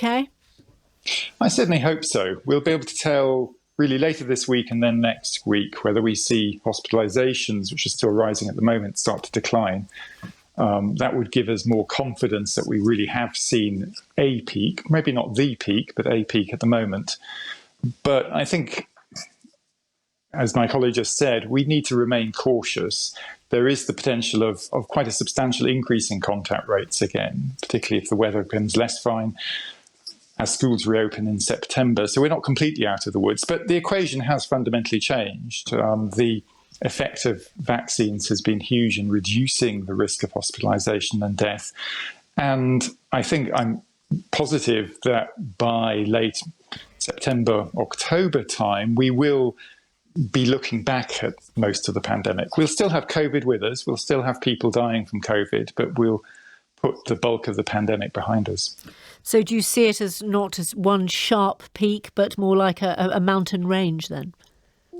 UK? I certainly hope so. We'll be able to tell really later this week and then next week whether we see hospitalisations, which are still rising at the moment, start to decline. That would give us more confidence that we really have seen a peak, maybe not the peak, but a peak at the moment. But I think, as my colleague just said, we need to remain cautious. There is the potential of quite a substantial increase in contact rates again, particularly if the weather becomes less fine as schools reopen in September. So we're not completely out of the woods, but the equation has fundamentally changed. The effect of vaccines has been huge in reducing the risk of hospitalisation and death. And I think I'm positive that by late September, October time, we will be looking back at most of the pandemic. We'll still have COVID with us. We'll still have people dying from COVID, but we'll put the bulk of the pandemic behind us. So do you see it as not as one sharp peak, but more like a mountain range then?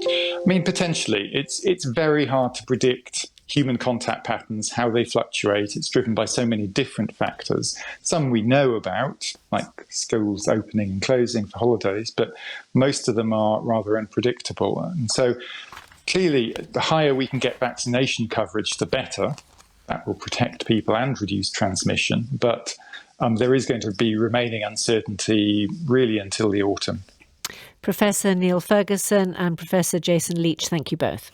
I mean, potentially. It's very hard to predict human contact patterns, how they fluctuate. It's driven by so many different factors. Some we know about, like schools opening and closing for holidays, but most of them are rather unpredictable. And so clearly, the higher we can get vaccination coverage, the better. That will protect people and reduce transmission. But there is going to be remaining uncertainty really until the autumn. Professor Neil Ferguson and Professor Jason Leach, thank you both.